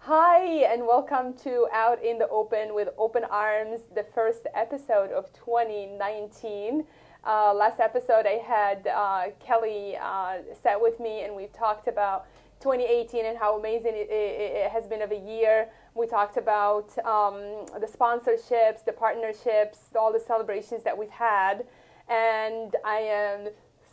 Hi, and welcome to Out in the Open with Open Arms, the first episode of 2019. Last episode, I had Kelly sat with me, and we talked about 2018 and how amazing it has been of a year. We talked about the sponsorships, the partnerships, all the celebrations that we've had, and I am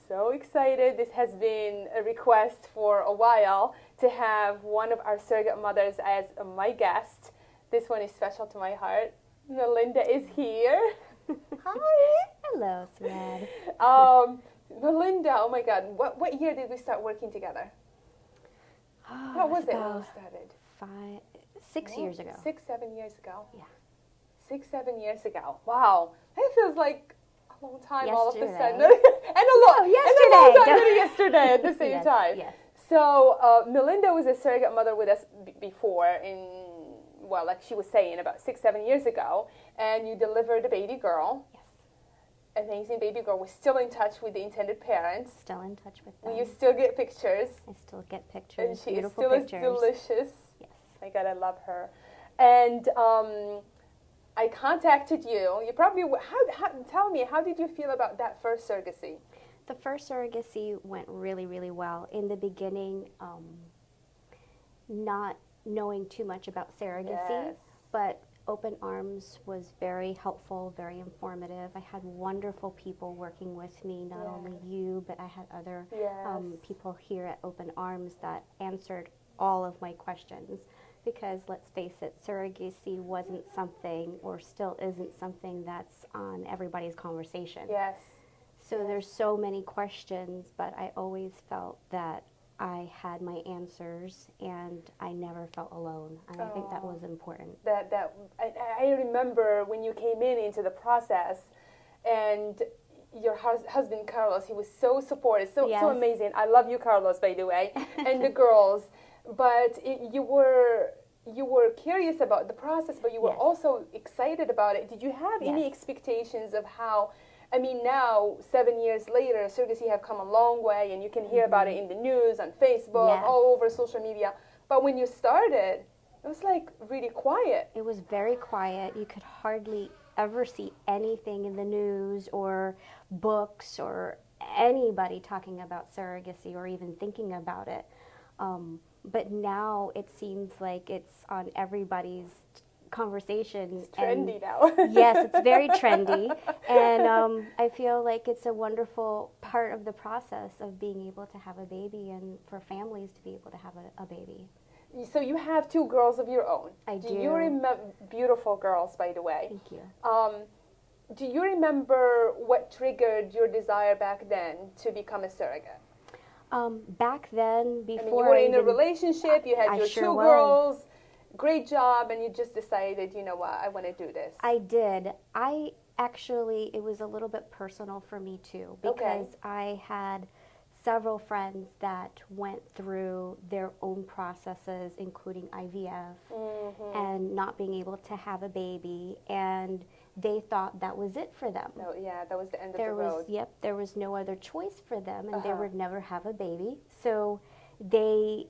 so excited. This has been a request for a while to have one of our surrogate mothers as my guest. This one is special to my heart. Melinda is here. Hi. Hello, Souad. Melinda, oh my God, what year did we start working together? What was it when we started? 6 years ago. 7 years ago. Yeah. 7 years ago. Wow. It feels like a long time yesterday. All of a sudden. and a long time yesterday at the same time. Yes. So Melinda was a surrogate mother with us before like she was saying, about 6-7 years ago, and you delivered a baby girl. Yes. Amazing baby girl. We're still in touch with the intended parents. Still in touch with them. You still get pictures. I still get pictures. And she beautiful is pictures. As delicious. Yes. My God, I love her. And I contacted you. You probably tell me, how did you feel about that first surrogacy? The first surrogacy went really, really well. In the beginning, not knowing too much about surrogacy, yes. but Open Arms was very helpful, very informative. I had wonderful people working with me, not yes. only you, but I had other yes. people here at Open Arms that answered all of my questions. Because let's face it, surrogacy wasn't something, or still isn't something, that's on everybody's conversation. Yes. So there's so many questions, but I always felt that I had my answers, and I never felt alone. And I think that was important. I remember when you came into the process, and your husband Carlos, he was so supportive, so amazing. I love you, Carlos, by the way, and the girls. But you were curious about the process, but you were also excited about it. Did you have any expectations of how? I mean, now, 7 years later, surrogacy have come a long way, and you can hear about it in the news, on Facebook, all over social media. But when you started, it was like really quiet. It was very quiet. You could hardly ever see anything in the news or books or anybody talking about surrogacy or even thinking about it. But now it seems like it's on everybody's conversation. It's trendy now. Yes, it's very trendy. And I feel like it's a wonderful part of the process of being able to have a baby and for families to be able to have a baby. So you have 2 girls of your own. I do. Do you remember, beautiful girls, by the way. Thank you. Do you remember what triggered your desire back then to become a surrogate? Back then, before you were in a relationship, you had your 2 girls, great job, and you just decided, you know what, I want to do this. I did. It was a little bit personal for me too, because I had several friends that went through their own processes, including IVF, and not being able to have a baby, and they thought that was it for them. No, that was the end of the road. There was no other choice for them, and they would never have a baby. So they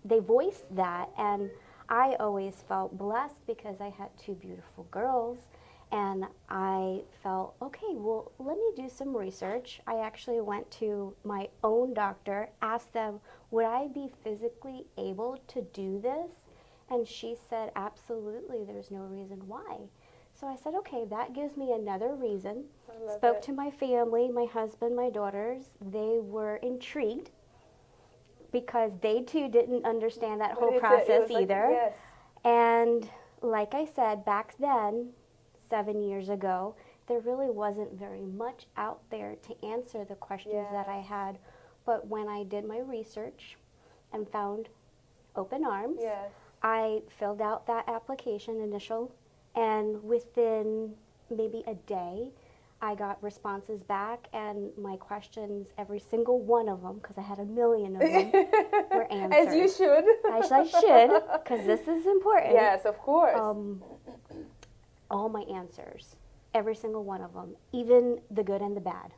voiced that, and I always felt blessed because I had 2 beautiful girls, and I felt, okay, well, let me do some research. I actually went to my own doctor, asked them, would I be physically able to do this? And she said, absolutely, there's no reason why. So I said, okay, that gives me another reason. Spoke to my family, my husband, my daughters. They were intrigued because they too didn't understand that whole process either. And like I said, back then, 7 years ago, there really wasn't very much out there to answer the questions that I had. But when I did my research and found Open Arms, I filled out that application initial, and within maybe a day, I got responses back, and my questions, every single one of them, because I had a million of them, were answered. As you should. As I should, because this is important. Yes, of course. All my answers, every single one of them, even the good and the bad.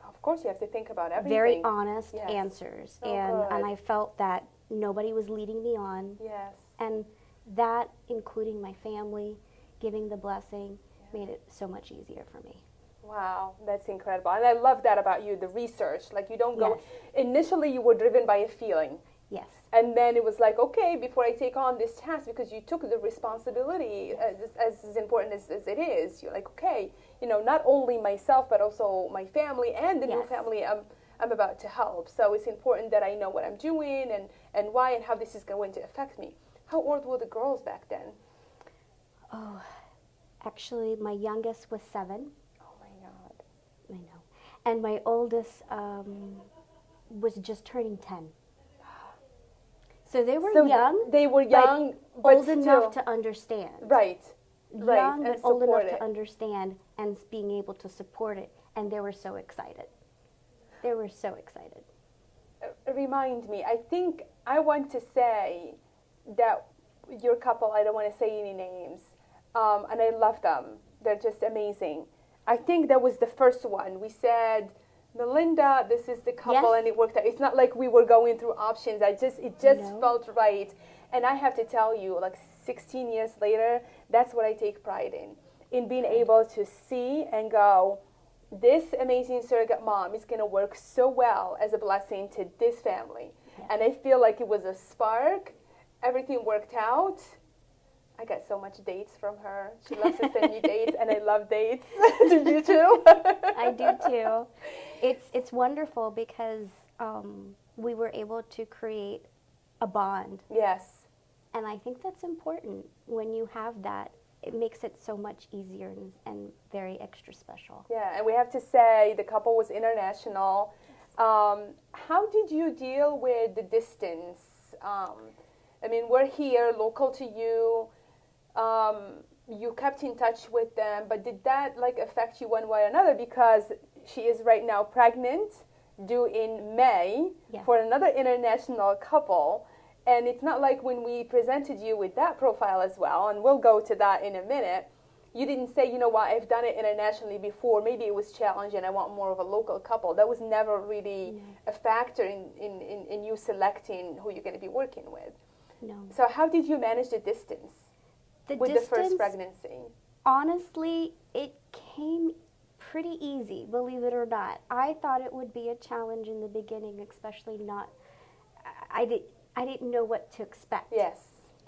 Of course, you have to think about everything. Very honest answers, and I felt that nobody was leading me on. Yes. And that, including my family, giving the blessing, made it so much easier for me. Wow, that's incredible. And I love that about you, the research. Like you don't go, Yes. initially you were driven by a feeling. Yes. And then it was like, okay, before I take on this task, because you took the responsibility as important as it is, you're like, okay, you know, not only myself, but also my family and the new Yes. family I'm about to help. So it's important that I know what I'm doing and why and how this is going to affect me. How old were the girls back then? Oh, actually, my youngest was 7. Oh my God. I know. And my oldest was just turning 10. So they were young. They were young, but old still, enough to understand. Right. Right. Young, And but old enough support it. to understand and being able to support it. And they were so excited. They were so excited. Remind me, I think I want to say that your couple, I don't want to say any names, and I love them. They're just amazing. I think that was the first one. We said, Melinda, this is the couple, Yes. and it worked out. It's not like we were going through options. It just No. felt right. And I have to tell you, like 16 years later, that's what I take pride in being able to see and go, this amazing surrogate mom is going to work so well as a blessing to this family. Yes. And I feel like it was a spark. Everything worked out. I got so much dates from her. She loves to send me dates, and I love dates. Do you too? I do too. It's wonderful because we were able to create a bond. Yes. And I think that's important. When you have that, it makes it so much easier and very extra special. Yeah, and we have to say the couple was international. How did you deal with the distance? I mean, we're here, local to you. You kept in touch with them, but did that like affect you one way or another? Because she is right now pregnant, due in May, Yeah. for another international couple. And it's not like when we presented you with that profile as well, and we'll go to that in a minute, you didn't say, you know what, I've done it internationally before, maybe it was challenging, I want more of a local couple. That was never really a factor in you selecting who you're going to be working with. No. So how did you manage the distance with the first pregnancy? Honestly, it came pretty easy, believe it or not. I thought it would be a challenge in the beginning, especially not, I didn't know what to expect. Yes.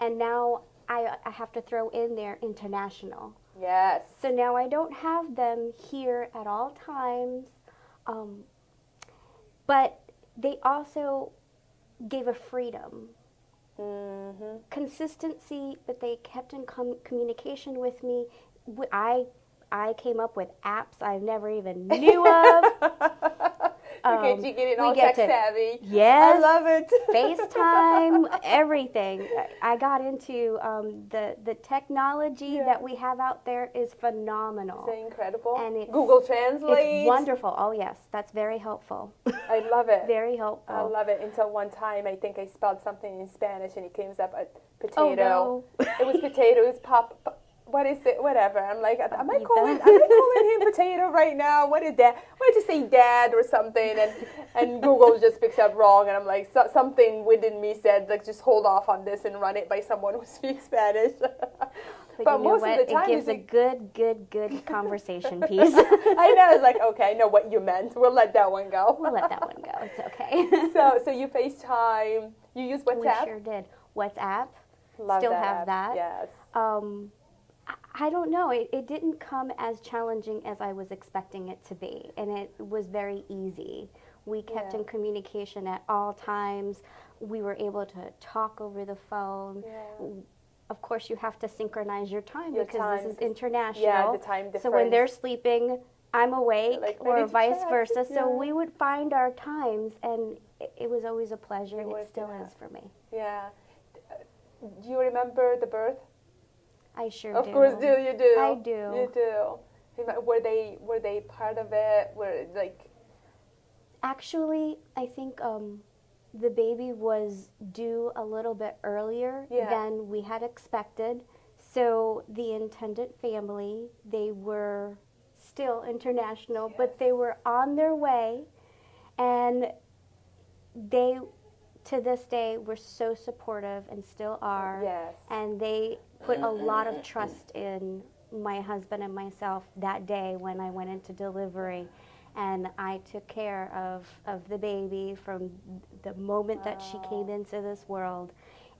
And now I have to throw in there international. Yes. So now I don't have them here at all times, but they also gave a freedom. Mm-hmm. Consistency, but they kept in communication with me. I came up with apps I never even knew of. Okay, you get it all tech savvy. Yes. I love it. FaceTime, everything. I got into the technology that we have out there is phenomenal. Is that incredible? And it's, Google Translate. It's wonderful. Oh yes, that's very helpful. I love it. Very helpful. I love it. Until one time, I think I spelled something in Spanish and it came up a potato. Oh, no. It was potato. It was pop. What is it? Whatever. I'm like, am I calling him potato right now? What is that? Why did you say dad or something? And Google just picks up wrong. And I'm like, something within me said, like, just hold off on this and run it by someone who speaks Spanish. But most of the time, it gives a good conversation piece. I know. It's like, okay, I know what you meant. We'll let that one go. We'll let that one go. It's okay. So you FaceTime. You use WhatsApp? We sure did. WhatsApp. Love Still that have app. that. Yes. I don't know. It didn't come as challenging as I was expecting it to be, and it was very easy. We kept in communication at all times. We were able to talk over the phone. Yeah. Of course, you have to synchronize your time Your because time, this is international. Yeah, the time difference. So when they're sleeping, I'm awake, Like, or ready to vice chat. versa. Yeah. So we would find our times, and it was always a pleasure, and was, it still yeah. is for me. Yeah. Do you remember the birth? I sure do. Of course, you do. I do. You do. Were they part of it? Were like? Actually, I think the baby was due a little bit earlier than we had expected. So the intended family, they were still international, but they were on their way, and they to this day, we're so supportive and still are. Yes. And they put a lot of trust in my husband and myself that day when I went into delivery. And I took care of the baby from the moment that she came into this world.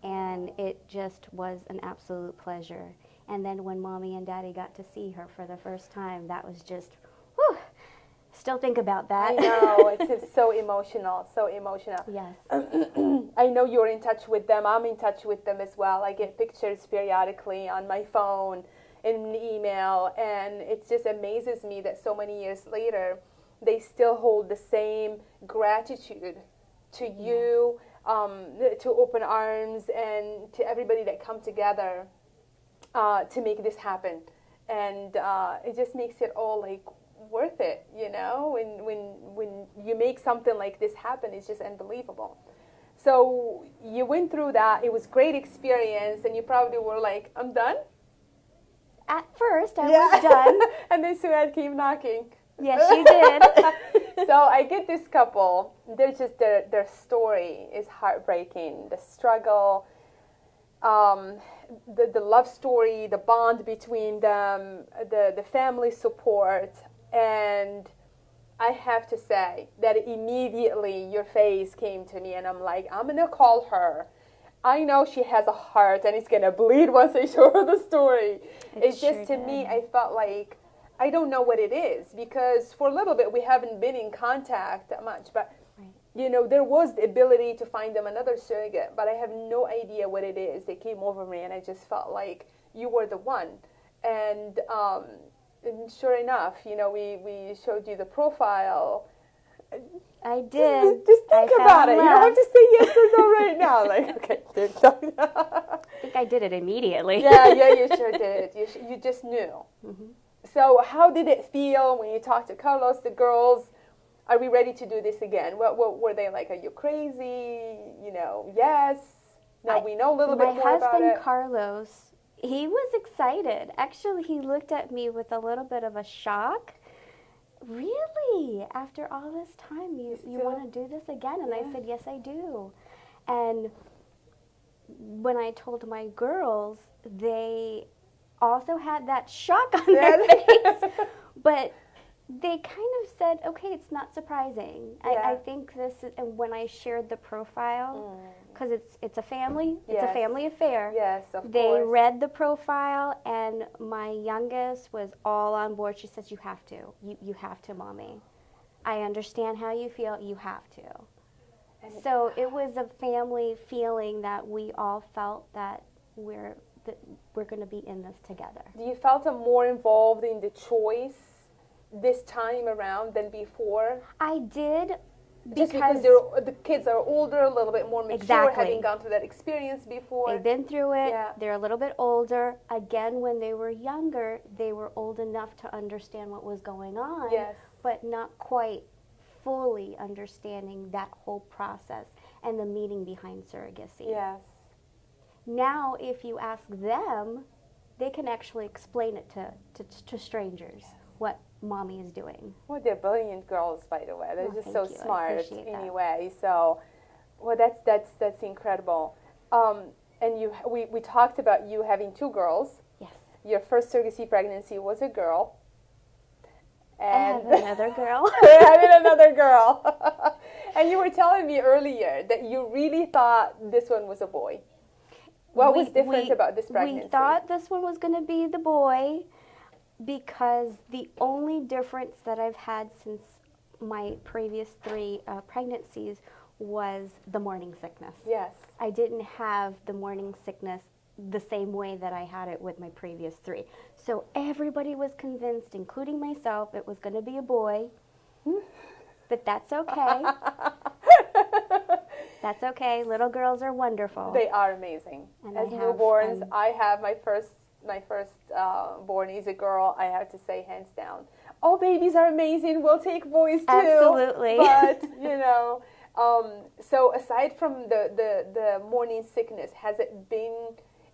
And it just was an absolute pleasure. And then when Mommy and Daddy got to see her for the first time, that was just, whew, still think about that. I know, it's so emotional, so emotional. Yes. I know you're in touch with them. I'm in touch with them as well. I get pictures periodically on my phone, in email, and it just amazes me that so many years later, they still hold the same gratitude to you, to Open Arms, and to everybody that come together to make this happen. And it just makes it all like worth it, you know? When you make something like this happen, it's just unbelievable. So you went through that. It was a great experience, and you probably were like, I'm done? At first, I was done. And then Souad came knocking. Yes, she did. So I get this couple. They're just their story is heartbreaking. The struggle, the love story, the bond between them, the family support, and I have to say that immediately your face came to me, and I'm like, I'm gonna call her. I know she has a heart, and it's gonna bleed once I show her the story. It's sure just to did. me, I felt like. I don't know what it is, because for a little bit we haven't been in contact that much, but Right. you know, there was the ability to find them another surrogate, but I have no idea what it is. They came over me, and I just felt like you were the one. And sure enough, you know, we showed you the profile. I did. Just think about it. You don't have to say yes or no right now. Like, okay, I think I did it immediately. yeah, you sure did. You just knew. Mm-hmm. So how did it feel when you talked to Carlos, the girls? Are we ready to do this again? What were they like? Are you crazy? You know, yes. Now we know a little bit more about it. My husband, Carlos, he was excited. Actually, he looked at me with a little bit of a shock. Really? After all this time, you want to do this again? And I said, yes, I do. And when I told my girls, they also had that shock on their face, but they kind of said, okay, it's not surprising. I think this is, and when I shared the profile, because it's a family, it's a family affair. Yes, of course. They read the profile, and my youngest was all on board. She says, you have to. You have to, Mommy. I understand how you feel. You have to. And so it was a family feeling that we all felt that we're going to be in this together. Do you felt more involved in the choice this time around than before? I did. Just because the kids are older, a little bit more mature, having gone through that experience before. They've been through it. Yeah. They're a little bit older. Again, when they were younger, they were old enough to understand what was going on, but not quite fully understanding that whole process and the meaning behind surrogacy. Yes. Now, if you ask them, they can actually explain it to strangers, what Mommy is doing. Well, they're brilliant girls, by the way. They're just so smart anyway. That. So, well, that's incredible. And we talked about you having 2 girls. Yes. Your first surrogacy pregnancy was a girl. And I have another girl. Having another girl. And you were telling me earlier that you really thought this one was a boy. What was different about this pregnancy? We thought this one was going to be the boy because the only difference that I've had since my previous 3 pregnancies was the morning sickness. Yes. I didn't have the morning sickness the same way that I had it with my previous 3. So everybody was convinced, including myself, it was going to be a boy. But that's okay. That's okay. Little girls are wonderful. They are amazing. And as newborns, I have my first born is a girl. I have to say, hands down, all babies are amazing. We'll take boys too. Absolutely. But you know, so aside from the morning sickness, has it been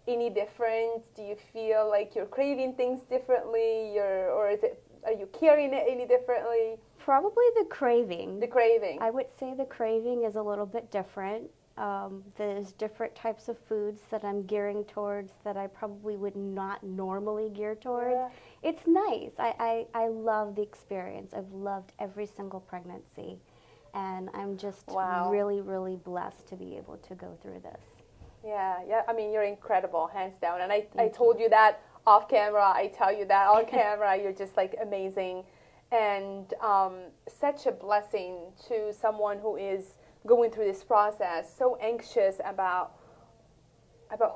any different? Do you feel like you're craving things differently? Are you carrying it any differently? Probably the craving. The craving. I would say the craving is a little bit different. There's different types of foods that I'm gearing towards that I probably would not normally gear towards. Yeah. It's nice. I love the experience. I've loved every single pregnancy. And I'm just really, really blessed to be able to go through this. Yeah. I mean, you're incredible, hands down. And I told you that off camera. I tell you that on camera. You're just like amazing. And such a blessing to someone who is going through this process, so anxious about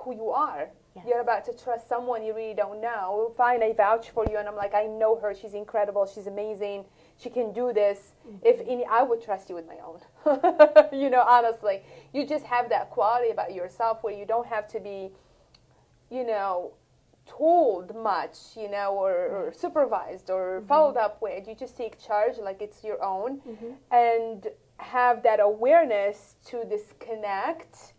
who you are. Yes. You're about to trust someone you really don't know. Fine, I vouch for you, and I'm like, I know her. She's incredible. She's amazing. She can do this. If any, I would trust you with my own. Honestly, you just have that quality about yourself where you don't have to be, told much, or supervised or followed up with. You just take charge like it's your own, and have that awareness to disconnect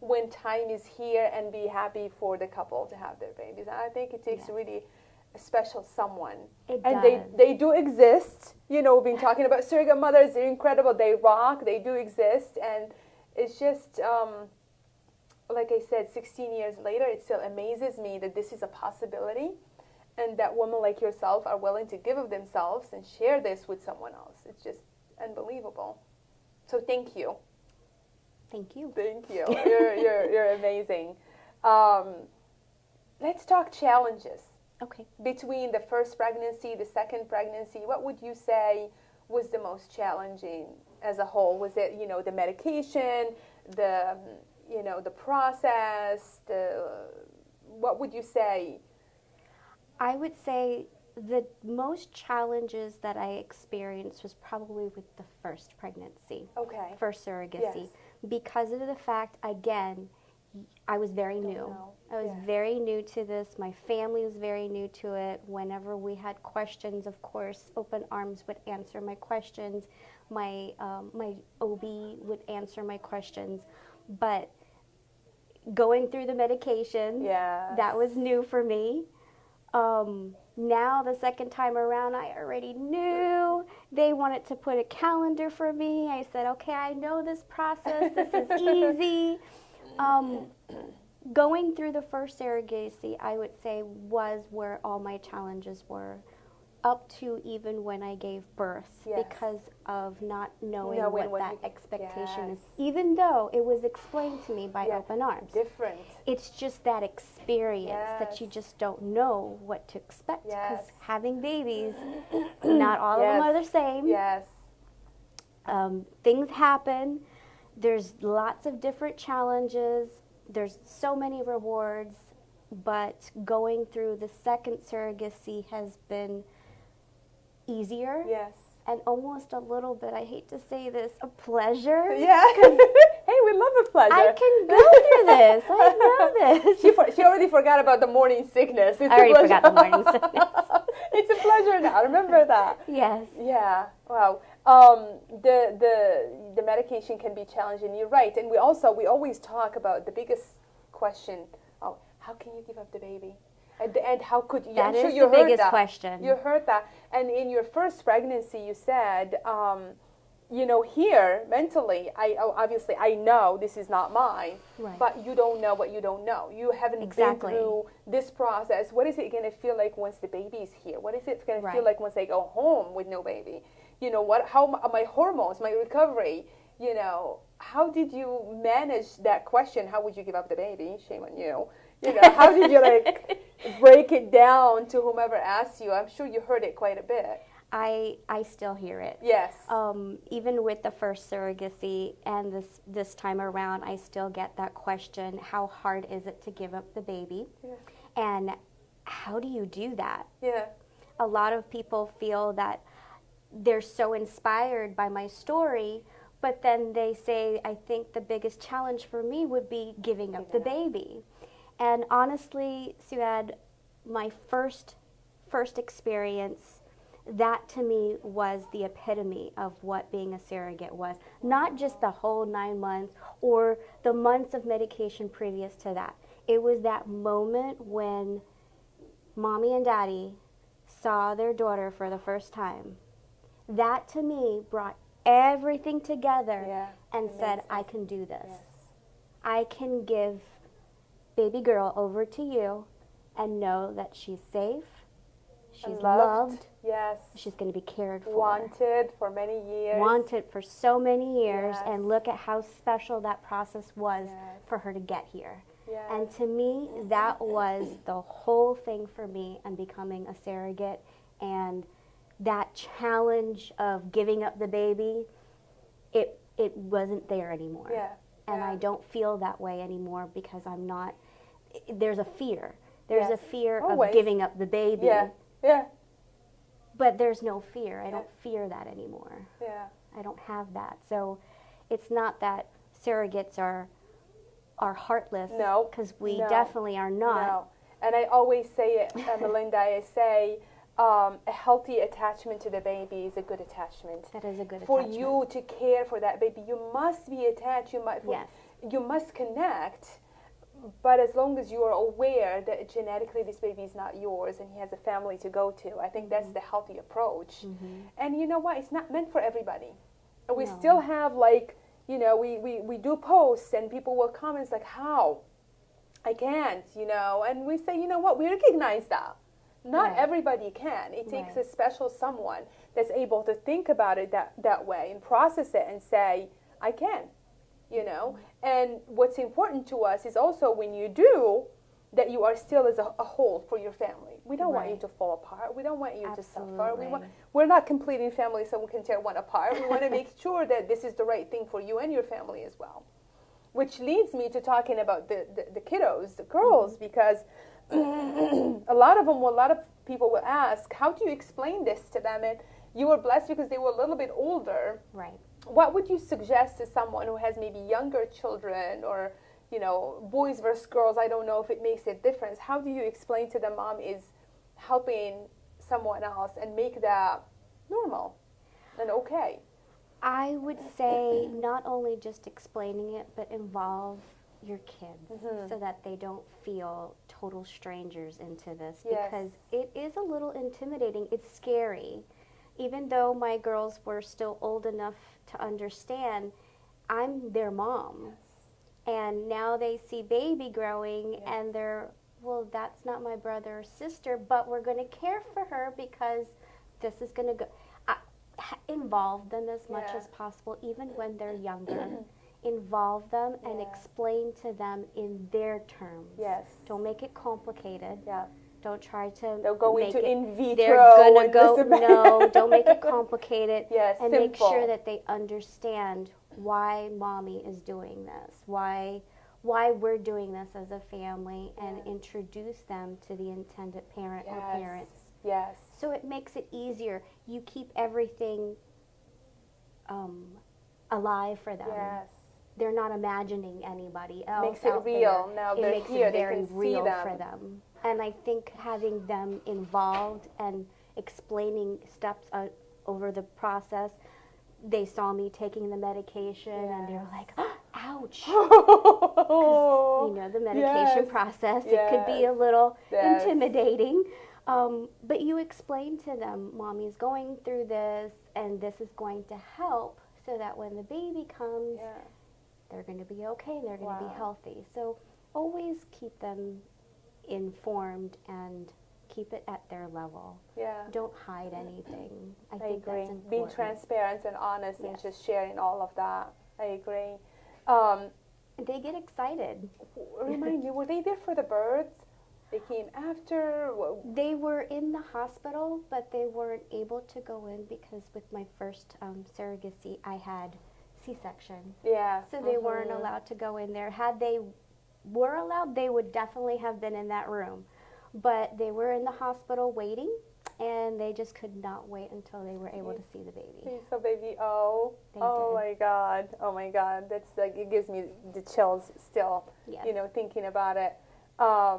when time is here and be happy for the couple to have their babies. And I think it takes really a special someone. They do exist. We've been talking about surrogate mothers. They're incredible. They rock. They do exist. And it's just, like I said, 16 years later, it still amazes me that this is a possibility and that women like yourself are willing to give of themselves and share this with someone else. It's just unbelievable. So thank you. Thank you. Thank you. You're amazing. Let's talk challenges. Okay. Between the first pregnancy, the second pregnancy, what would you say was the most challenging as a whole? Was it, the medication, the process, what would you say? I would say the most challenges that I experienced was probably with the first pregnancy. Okay. First surrogacy. Yes. Because of the fact, again, I was very new. I was very new to this. My family was very new to it. Whenever we had questions, of course, Open Arms would answer my questions. My OB would answer my questions. But going through the medications, that was new for me. Now, the second time around, I already knew. They wanted to put a calendar for me. I said, okay, I know this process. This is easy. Going through the first surrogacy, I would say, was where all my challenges were, up to even when I gave birth, because of not knowing what that expectation is, even though it was explained to me by Open Arms. Different. It's just that experience that you just don't know what to expect, because having babies, not all of them are the same. Yes. Things happen. There's lots of different challenges. There's so many rewards, but going through the second surrogacy has been easier. Yes. And almost a little bit, I hate to say this, a pleasure. Yeah. Hey, we love a pleasure. I can go through this. I know this. She already forgot about the morning sickness. I already forgot the morning sickness. It's a pleasure now. Remember that. Yes. Yeah. Wow. The medication can be challenging. You're right. And we always talk about the biggest question. Oh, how can you give up the baby? And how could you? That is the biggest question. You heard that. And in your first pregnancy, you said, here mentally, I know this is not mine, but you don't know what you don't know. You haven't been through this process. What is it going to feel like once the baby's here? What is it going to feel like once I go home with no baby? How my hormones, my recovery, how did you manage that question? How would you give up the baby? Shame on you. How did you break it down to whomever asked you? I'm sure you heard it quite a bit. I still hear it. Yes. Even with the first surrogacy and this time around, I still get that question, how hard is it to give up the baby? Yeah. And how do you do that? Yeah. A lot of people feel that they're so inspired by my story, but then they say, I think the biggest challenge for me would be giving up the baby. And honestly, Souad, my first experience, that to me was the epitome of what being a surrogate was. Not just the whole 9 months or the months of medication previous to that. It was that moment when mommy and daddy saw their daughter for the first time. That to me brought everything together and said, I can do this. Yes. I can give baby girl over to you and know that she's safe, she's loved, yes, she's going to be cared for. Wanted for many years. Wanted for so many years, yes. and look at how special that process was yes. for her to get here. Yes. And to me, that was the whole thing for me and becoming a surrogate, and that challenge of giving up the baby, it wasn't there anymore. Yeah. And yeah. I don't feel that way anymore because I'm not, there's a fear. There's yes. a fear Always. of giving up the baby. Yeah. Yeah. But there's no fear. I don't fear that anymore. Yeah. I don't have that. So it's not that surrogates are heartless. No. Because we no. definitely are not. No. And I always say it, Melinda, I say a healthy attachment to the baby is a good attachment. That is a good for attachment. you to care for that baby, you must be attached. Yes. You must connect. But as long as you are aware that genetically this baby is not yours and he has a family to go to, I think that's the healthy approach. Mm-hmm. And you know what? It's not meant for everybody. And we No. still have, like, you know, we do posts and people will comment like, how? I can't, you know. And we say, you know what? We recognize that. Not right. everybody can. It takes right. a special someone that's able to think about it that way and process it and say, I can. You know, and what's important to us is also when you do, that you are still as a whole for your family. We don't right. want you to fall apart. We don't want you Absolutely. to suffer. We're not completing family so we can tear one apart. We want to make sure that this is the right thing for you and your family as well. Which leads me to talking about the kiddos, the girls, mm-hmm. because a lot of people will ask, how do you explain this to them? And you were blessed because they were a little bit older. Right. What would you suggest to someone who has maybe younger children or, you know, boys versus girls? I don't know if it makes a difference. How do you explain to the mom is helping someone else and make that normal and okay? I would say not only just explaining it, but involve your kids mm-hmm. so that they don't feel total strangers into this yes. because it is a little intimidating. It's scary. Even though my girls were still old enough to understand, I'm their mom. Yes. And now they see baby growing yes. and they're, well, that's not my brother or sister, but we're going to care for her because this is going to go. Involve them as much as possible, even when they're younger. Involve them and explain to them in their terms. Yes. Don't make it complicated. Yeah. Don't try to They'll go into in vitro. They're going to go, no, don't make it complicated. Yes, and simple. Make sure that they understand why mommy is doing this, why we're doing this as a family, and introduce them to the intended parent or parents. Yes. So it makes it easier. You keep everything alive for them. Yes. They're not imagining anybody else. Makes it real. Now it they're makes here. it very they can real see them. for them. And I think having them involved and explaining steps over the process, they saw me taking the medication and they're like, oh, ouch. You know, the medication process, it could be a little intimidating. But you explain to them, mommy's going through this and this is going to help so that when the baby comes, they're going to be okay and they're going to be healthy. So always keep them informed and keep it at their level. Yeah. Don't hide anything. I think agree. That's important. Being transparent and honest and just sharing all of that. I agree. They get excited. Remind me, were they there for the births? They came after? They were in the hospital, but they weren't able to go in because with my first surrogacy, I had C-section. Yeah. So they weren't allowed to go in there. Had they were allowed, they would definitely have been in that room. But they were in the hospital waiting, and they just could not wait until they were able to see the baby. So baby, my God. That's like, it gives me the chills still, you know, thinking about it. I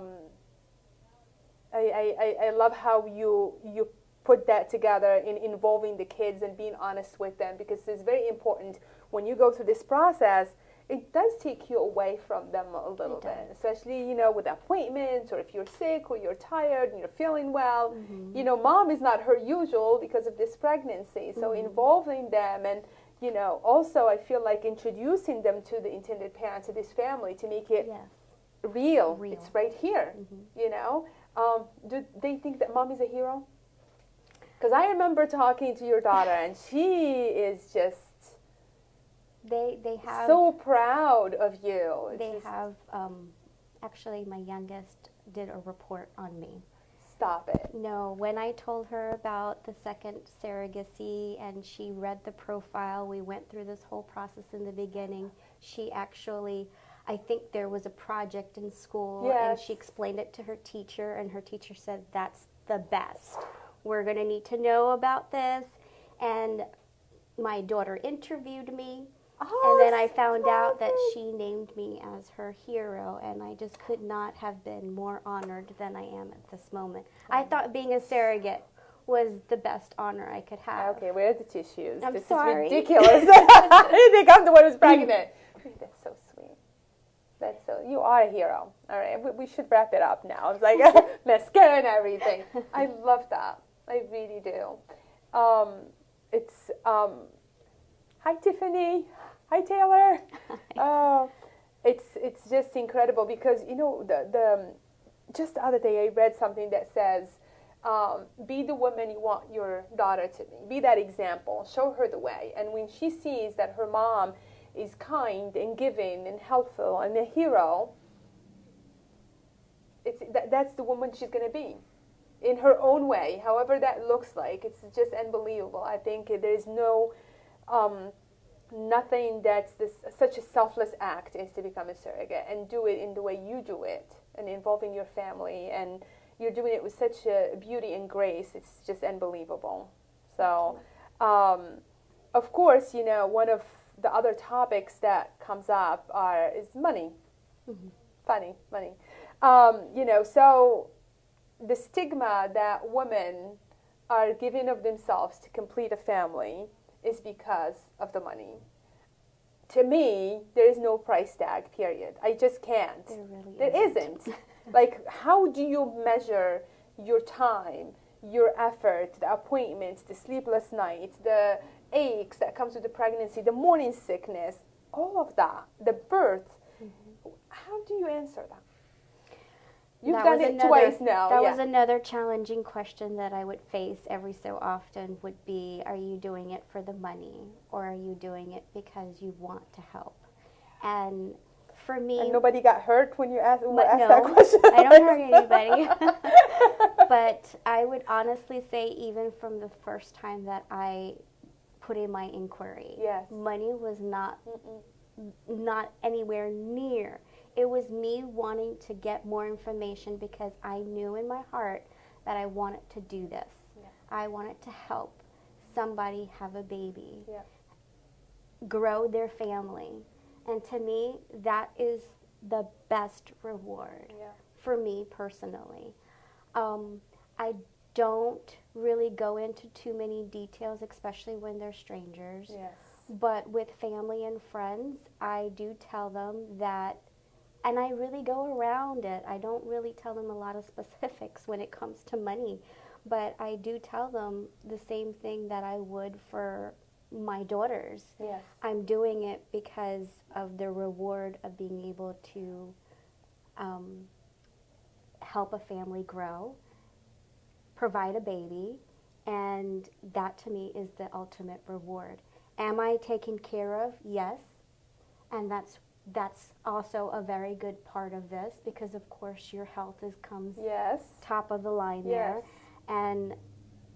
love how you put that together in involving the kids and being honest with them, because it's very important when you go through this process. It does take you away from them a little bit, especially, you know, with appointments or if you're sick or you're tired and you're feeling well. You know, mom is not her usual because of this pregnancy. So involving them and you know, also I feel like introducing them to the intended parent, to this family, to make it real. It's right here, you know. Do they think that mom is a hero? Because I remember talking to your daughter, and she is just they have so proud of you. They have actually, my youngest did a report on me. Stop it. No, when I told her about the second surrogacy and she read the profile, we went through this whole process in the beginning. She actually, I think there was a project in school, and she explained it to her teacher, and her teacher said, that's the best. We're going to need to know about this. And my daughter interviewed me. And then I found out that she named me as her hero, and I just could not have been more honored than I am at this moment. I thought being a surrogate was the best honor I could have. Okay, where are the tissues? I'm this sorry. is ridiculous. I think I'm the one who's pregnant. That's so sweet. That's so. You are a hero. All right, we should wrap it up now. It's like mascara and everything. I love that. I really do. Hi, Tiffany. Hi, Taylor. It's just incredible because, you know, just the other day I read something that says, be the woman you want your daughter to be. Be that example. Show her the way. And when she sees that her mom is kind and giving and helpful and a hero, that's the woman she's going to be. In her own way, however that looks like. It's just unbelievable. I think there's no... nothing that's such a selfless act is to become a surrogate and do it in the way you do it and involving your family, and you're doing it with such a beauty and grace. It's just unbelievable. So, of course, you know, one of the other topics that comes up is money. Money. You know, so the stigma that women are giving of themselves to complete a family is because of the money. To me, there is no price tag, period. I just can't. There isn't. Like, how do you measure your time, your effort, the appointments, the sleepless nights, the aches that comes with the pregnancy, the morning sickness, all of that, the birth? How do you answer that? You've done it twice now. That was another challenging question that I would face every so often would be, are you doing it for the money, or are you doing it because you want to help? And for me... And nobody got hurt when you asked that question? I don't hurt anybody. But I would honestly say, even from the first time that I put in my inquiry, money was not anywhere near. It was me wanting to get more information because I knew in my heart that I wanted to do this. I wanted to help somebody have a baby, grow their family. And to me, that is the best reward for me personally. I don't really go into too many details, especially when they're strangers. But with family and friends, I do tell them that. And I really go around it. I don't really tell them a lot of specifics when it comes to money. But I do tell them the same thing that I would for my daughters. I'm doing it because of the reward of being able to help a family grow, provide a baby, and that to me is the ultimate reward. Am I taken care of? Yes. And that's also a very good part of this, because of course your health comes top of the line there. And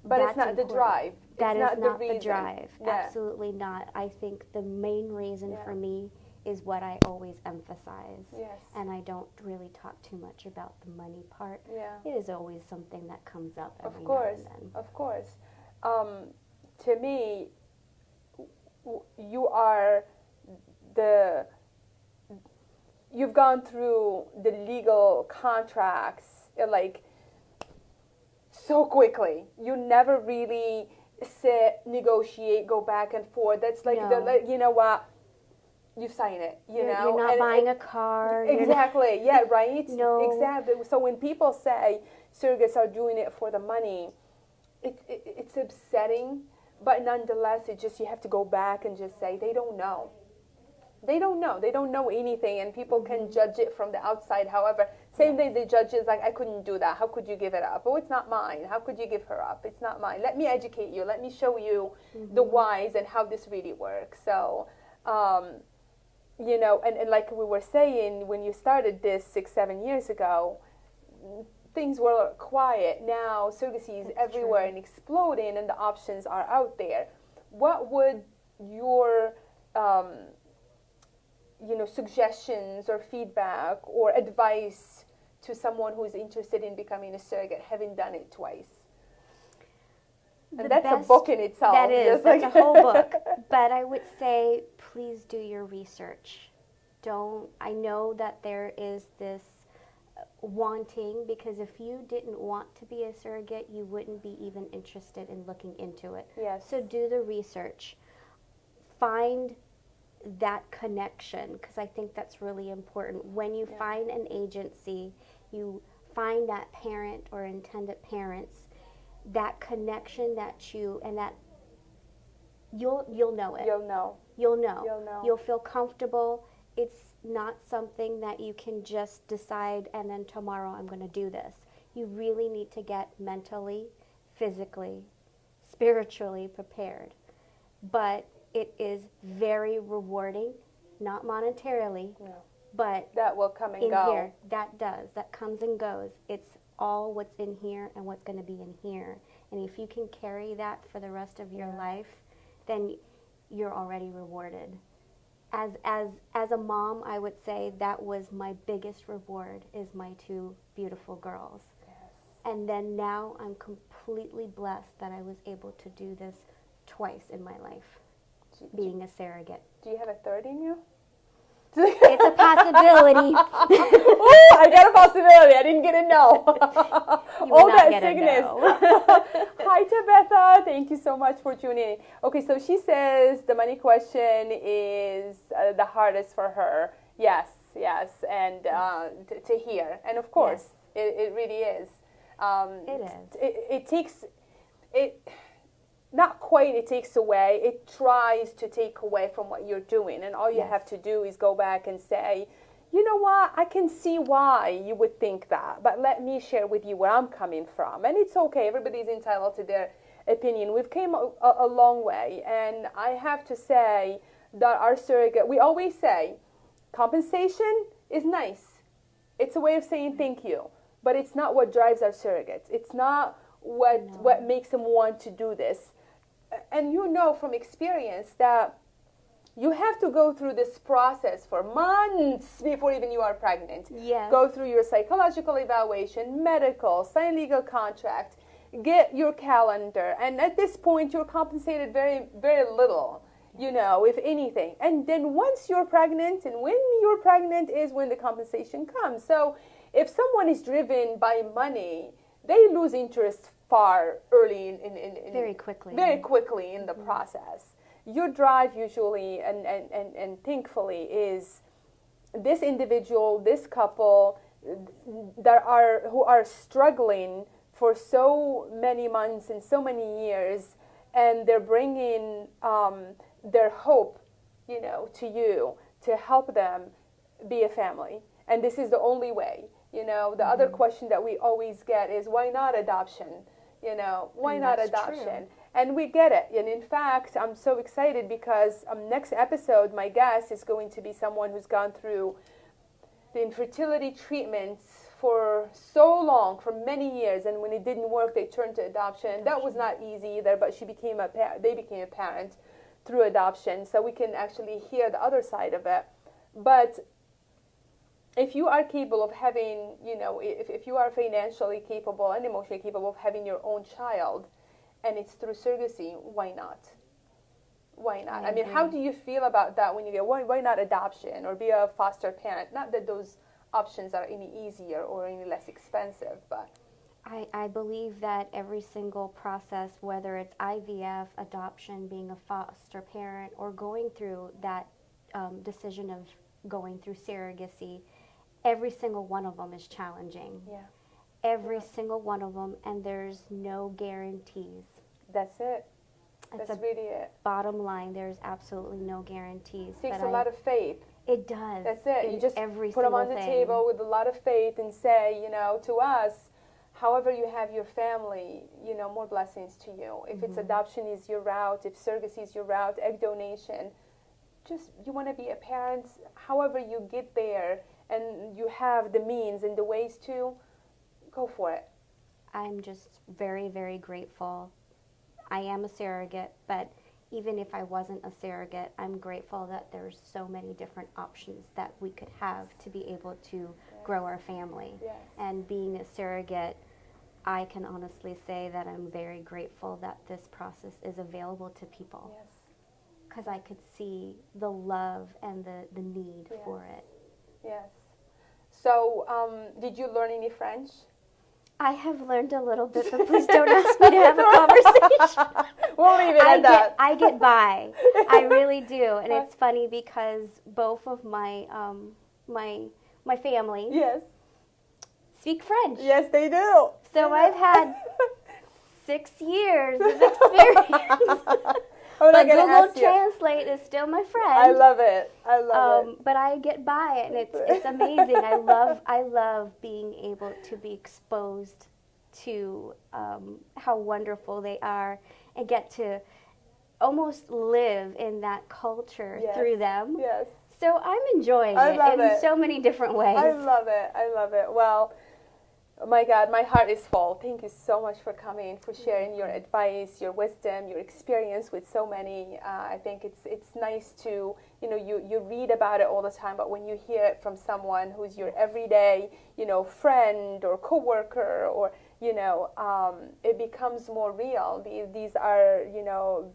but it's not the drive. That is not the drive. Absolutely not. I think the main reason for me is what I always emphasize. And I don't really talk too much about the money part. It is always something that comes up every now and then. Of course. To me, you are you've gone through the legal contracts like so quickly. You never really sit, negotiate, go back and forth. That's like you know what? You sign it. You're not buying a car. Exactly. Right. No. Exactly. So when people say surrogates are doing it for the money, it's upsetting. But nonetheless, it just, you have to go back and just say, they don't know. They don't know. They don't know anything, and people can judge it from the outside. However, same day they judge it like, I couldn't do that. How could you give it up? Oh, it's not mine. How could you give her up? It's not mine. Let me educate you. Let me show you the whys and how this really works. So, you know, and like we were saying, when you started this 6-7 years ago, things were quiet. Now surrogacy is everywhere and exploding, and the options are out there. What would your you know, suggestions or feedback or advice to someone who's interested in becoming a surrogate, having done it twice? And that's a book in itself. That is. That's a whole book. But I would say, please do your research. I know that there is this wanting, because if you didn't want to be a surrogate, you wouldn't be even interested in looking into it. Yes. So do the research. Find that connection, because I think that's really important. When you find an agency, you find that parent or intended parents, that connection that you, and that you'll know it. You'll know. You'll know. You'll know. You'll feel comfortable. It's not something that you can just decide and then tomorrow I'm going to do this. You really need to get mentally, physically, spiritually prepared. But it is very rewarding, not monetarily, but that will come and go. Here, that does. That comes and goes. It's all what's in here and what's going to be in here. And if you can carry that for the rest of your life, then you're already rewarded. As a mom, I would say that was my biggest reward, is my 2 beautiful girls. Yes. And then now I'm completely blessed that I was able to do this twice in my life, being a surrogate. Do you have a third in you? It's a possibility. Oh, I got a possibility. I didn't get a no. All that sickness. No. Hi, Tabetha. Thank you so much for tuning in. Okay, so she says the money question is the hardest for her. Yes, and to hear. And of course, it really is. It is. It takes... Not quite it takes away, it tries to take away from what you're doing. And all you have to do is go back and say, you know what, I can see why you would think that, but let me share with you where I'm coming from. And it's okay, everybody's entitled to their opinion. We've came a long way, and I have to say that our surrogate, we always say, compensation is nice. It's a way of saying thank you, but it's not what drives our surrogates. It's not what makes them want to do this. And you know from experience that you have to go through this process for months before even you are pregnant. Yes. Go through your psychological evaluation, medical, sign legal contract, get your calendar. And at this point, you're compensated very, very little, you know, if anything. And then once you're pregnant, and when you're pregnant is when the compensation comes. So if someone is driven by money, they lose interest far early in very quickly in the process. Your drive usually and thankfully is this individual, this couple who are struggling for so many months and so many years, and they're bringing their hope, you know, to you to help them be a family. And this is the only way. You know, the other question that we always get is, why not adoption? You know, why not adoption? True. And we get it. And in fact, I'm so excited because next episode, my guest is going to be someone who's gone through the infertility treatments for so long, for many years. And when it didn't work, they turned to adoption. That was not easy either, but they became a parent through adoption. So we can actually hear the other side of it. But if you are capable of having, you know, if you are financially capable and emotionally capable of having your own child, and it's through surrogacy, why not? Why not? I mean, how do you feel about that when you get, why not adoption or be a foster parent? Not that those options are any easier or any less expensive, but... I believe that every single process, whether it's IVF, adoption, being a foster parent, or going through that decision of going through surrogacy, every single one of them is challenging. Yeah. Every single one of them, and there's no guarantees. That's it. That's really it. Bottom line, there's absolutely no guarantees. It takes a lot of faith. It does. That's it. You just put them on the table with a lot of faith and say, to us, however you have your family, more blessings to you. If it's adoption is your route, if surrogacy is your route, egg donation, just you want to be a parent, however you get there and you have the means and the ways to, go for it. I'm just very, very grateful. I am a surrogate, but even if I wasn't a surrogate, I'm grateful that there's so many different options that we could have to be able to grow our family. Yes. And being a surrogate, I can honestly say that I'm very grateful that this process is available to people. Yes. Because I could see the love and the need for it. Yes. So, did you learn any French? I have learned a little bit, but please don't ask me to have a conversation. We'll leave it at that. I get by. I really do. And it's funny because both of my my families speak French. Yes, they do. So I've had 6 years of experience. But Google Translate is still my friend. I love it. I love it. But I get by it, and it's amazing. I love being able to be exposed to how wonderful they are and get to almost live in that culture through them. Yes. So I'm enjoying it in so many different ways. I love it. I love it. Well, my God, my heart is full. Thank you so much for coming, for sharing your advice, your wisdom, your experience with so many. I think it's nice to, you read about it all the time, but when you hear it from someone who's your everyday, friend or coworker or, it becomes more real. These are,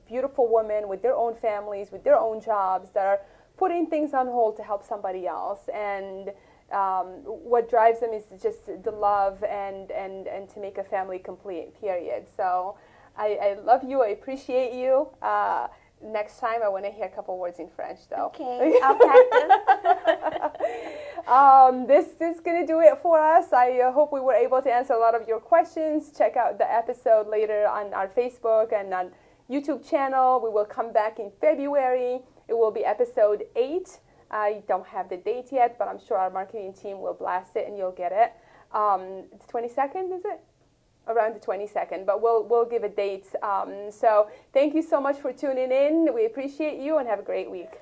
beautiful women with their own families, with their own jobs that are putting things on hold to help somebody else. And what drives them is just the love and to make a family complete, period. So I love you. I appreciate you. Next time I want to hear a couple words in French, though. Okay, I'll practice. This is going to do it for us. I hope we were able to answer a lot of your questions. Check out the episode later on our Facebook and on YouTube channel. We will come back in February. It will be episode 8. I don't have the date yet, but I'm sure our marketing team will blast it and you'll get it. It's 22nd, is it? Around the 22nd, but we'll give a date. So thank you so much for tuning in. We appreciate you and have a great week.